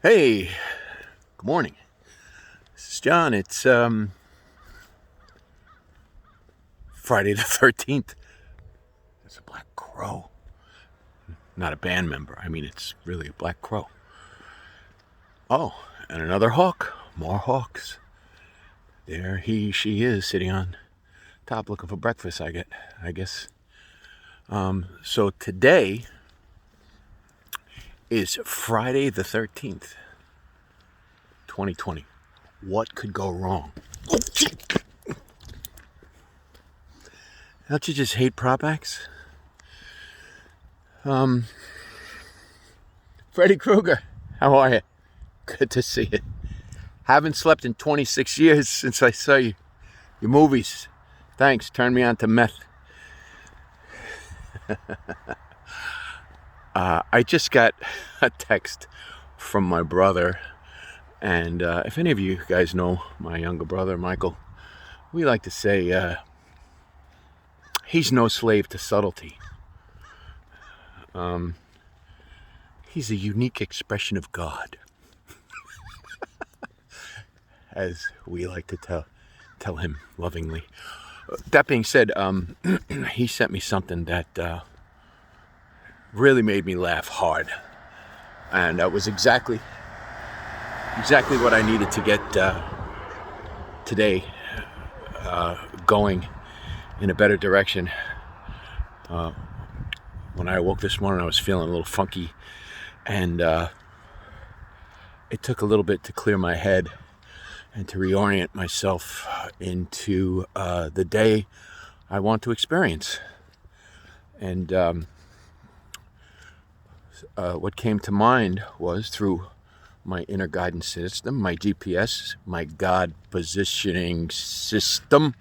Hey, good morning. This is John. It's Friday the 13th. It's a black crow. Not a band member. I mean, it's really a black crow. Oh, and another hawk. More hawks. There she is, sitting on top looking for breakfast, I guess. So today is Friday the 13th, 2020. What could go wrong? Don't you just hate prop acts? Freddy Krueger, how are you? Good to see you. Haven't slept in 26 years since I saw you. Your movies. Thanks, turned me on to meth. I just got a text from my brother, and if any of you guys know my younger brother, Michael, we like to say he's no slave to subtlety. He's a unique expression of God, as we like to tell him lovingly. That being said, he sent me something that really made me laugh hard, and that was exactly what I needed to get today going in a better direction. When I awoke this morning, I was feeling a little funky, and it took a little bit to clear my head and to reorient myself into the day I want to experience. And what came to mind was, through my inner guidance system, my GPS, my God positioning system.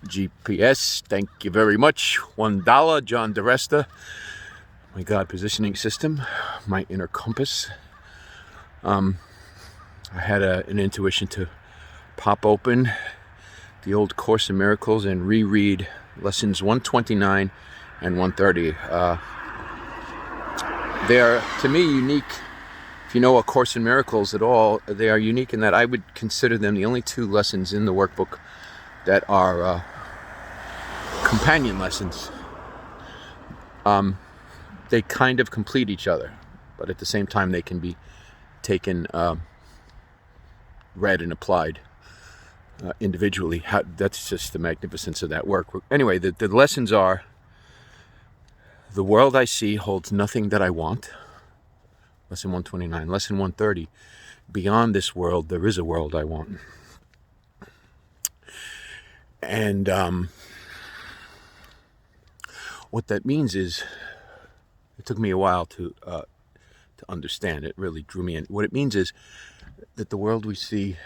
GPS, thank you very much. $1, John DeResta. My God positioning system, my inner compass. I had an intuition to pop open the old Course in Miracles and reread lessons 129 and 130. They are, to me, unique. If you know A Course in Miracles at all, they are unique in that I would consider them the only two lessons in the workbook that are companion lessons. They kind of complete each other, but at the same time they can be taken, read and applied individually. That's just the magnificence of that work. Anyway, the lessons are: the world I see holds nothing that I want. Lesson 129. Lesson 130. Beyond this world, there is a world I want. And what that means is, it took me a while to understand. It really drew me in. What it means is that the world we see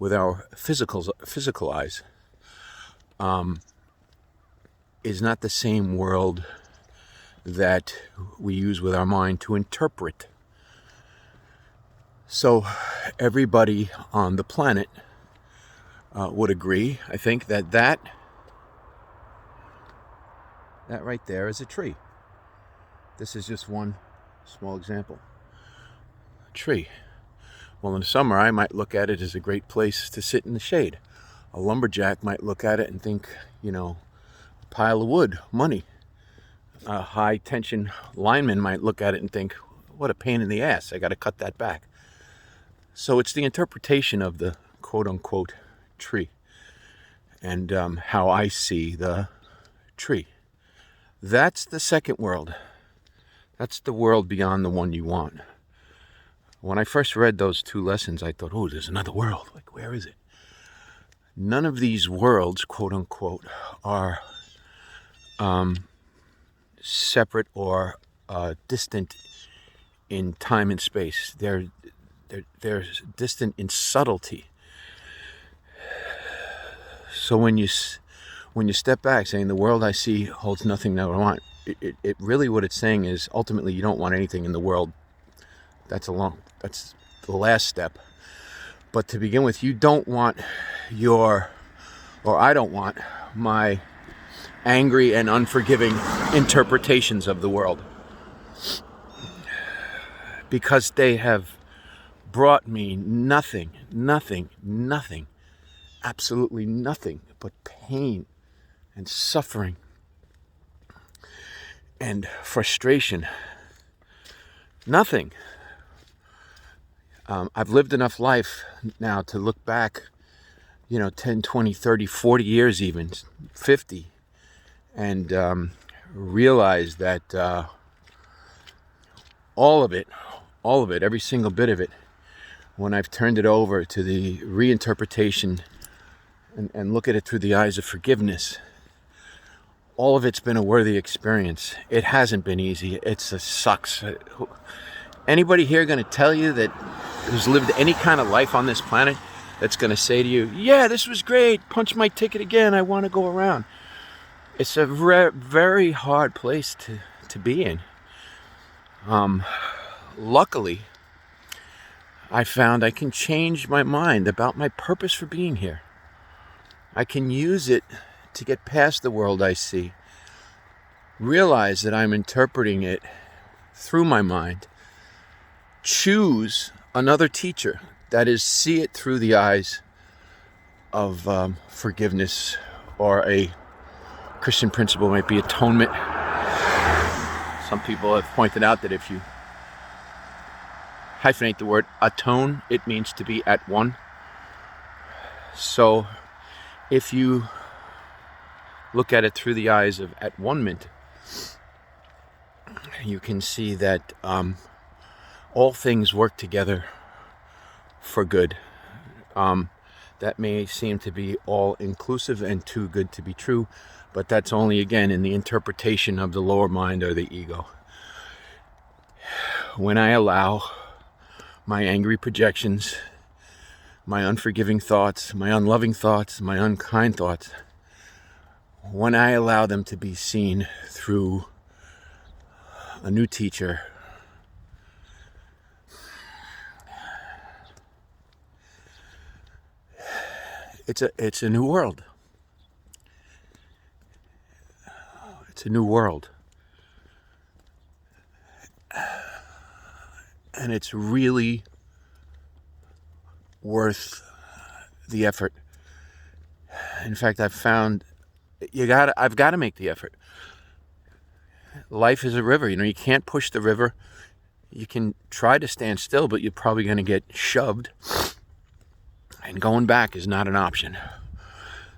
with our physical eyes is not the same world that we use with our mind to interpret. So everybody on the planet would agree, I think, that right there is a tree. This is just one small example. A tree. Well, in the summer, I might look at it as a great place to sit in the shade. A lumberjack might look at it and think, a pile of wood, money. A high-tension lineman might look at it and think, what a pain in the ass, I got to cut that back. So it's the interpretation of the quote-unquote tree, and how I see the tree. That's the second world. That's the world beyond the one you want. When I first read those two lessons, I thought, oh, there's another world. Like, where is it? None of these worlds, quote-unquote, are separate or distant in time and space. They're distant in subtlety. So when you step back, saying the world I see holds nothing that I want, it really, what it's saying is, ultimately, you don't want anything in the world. That's the last step. But to begin with, you don't want I don't want my angry and unforgiving interpretations of the world. because they have brought me nothing, absolutely nothing but pain and suffering and frustration. Nothing. I've lived enough life now to look back, 10, 20, 30, 40 years even, 50, and realize that all of it, every single bit of it, when I've turned it over to the reinterpretation and look at it through the eyes of forgiveness, all of it's been a worthy experience. It hasn't been easy. Sucks. Anybody here going to tell you that who's lived any kind of life on this planet that's going to say to you, yeah, this was great, punch my ticket again, I want to go around? It's a very hard place to be in. Luckily, I found I can change my mind about my purpose for being here. I can use it to get past the world I see, realize that I'm interpreting it through my mind, choose another teacher, that is, see it through the eyes of forgiveness, or a Christian principle might be atonement. Some people have pointed out that if you hyphenate the word atone, it means to be at one. So if you look at it through the eyes of at one-ment, you can see that all things work together for good. That may seem to be all-inclusive and too good to be true, but that's only, again, in the interpretation of the lower mind or the ego. When I allow my angry projections, my unforgiving thoughts, my unloving thoughts, my unkind thoughts, when I allow them to be seen through a new teacher, it's a new world. It's a new world. And it's really worth the effort. In fact, I've found I've got to make the effort. Life is a river, you can't push the river. You can try to stand still, but you're probably going to get shoved. And going back is not an option.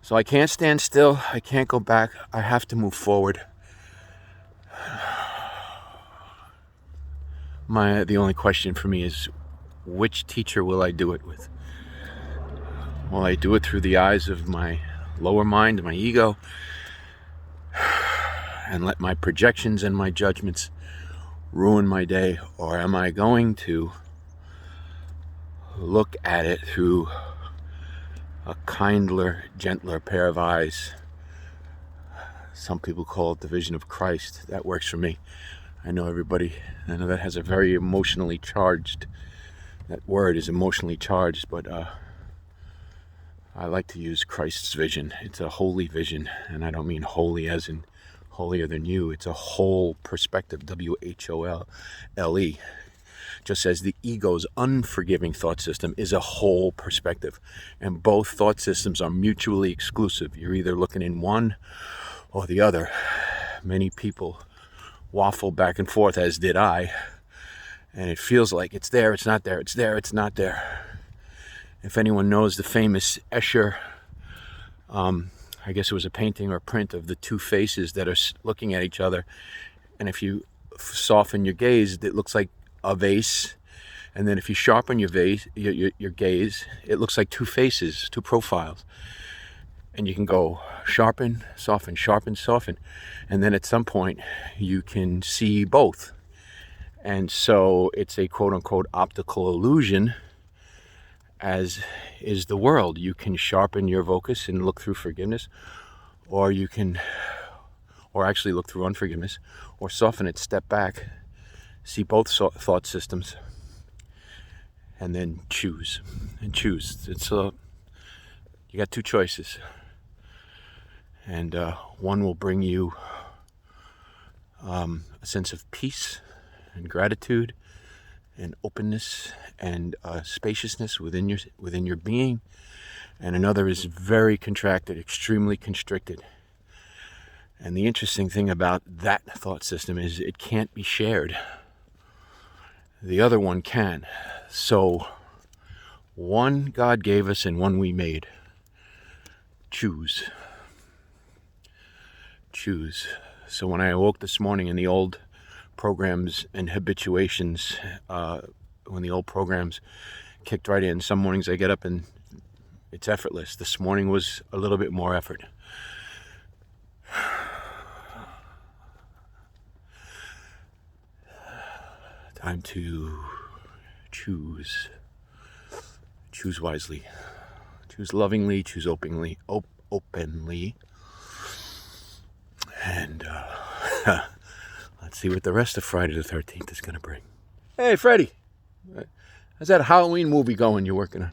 So I can't stand still. I can't go back. I have to move forward. The only question for me is, which teacher will I do it with? Will I do it through the eyes of my lower mind, my ego, and let my projections and my judgments ruin my day? Or am I going to look at it through a kindler, gentler pair of eyes? Some people call it the vision of Christ. That works for me. I know that has a very emotionally charged, that word is emotionally charged, but I like to use Christ's vision. It's a holy vision, and I don't mean holy as in holier than you. It's a whole perspective, WHOLE. Just as the ego's unforgiving thought system is a whole perspective, and both thought systems are mutually exclusive. You're either looking in one or the other. Many people waffle back and forth, as did I, and it feels like it's there, it's not there, it's there, it's not there. If anyone knows the famous Escher, I guess it was a painting or print of the two faces that are looking at each other, and if you soften your gaze, it looks like a vase, and then if you sharpen your gaze, it looks like two faces, two profiles. And you can go sharpen, soften, and then at some point you can see both. And so it's a quote-unquote optical illusion, as is the world. You can sharpen your focus and look through forgiveness, or actually look through unforgiveness, or soften it, step back, see both thought systems, and then choose. It's you got two choices. And one will bring you a sense of peace and gratitude and openness and spaciousness within your being, and another is very contracted, extremely constricted. And the interesting thing about that thought system is it can't be shared. The other one can. So one God gave us and one we made. Choose. Choose. So when I awoke this morning in the old programs and habituations, when the old programs kicked right in, some mornings I get up and it's effortless. This morning was a little bit more effort. Time to choose. Choose wisely. Choose lovingly. Choose openly. And let's see what the rest of Friday the 13th is going to bring. Hey, Freddie. How's that Halloween movie going you're working on?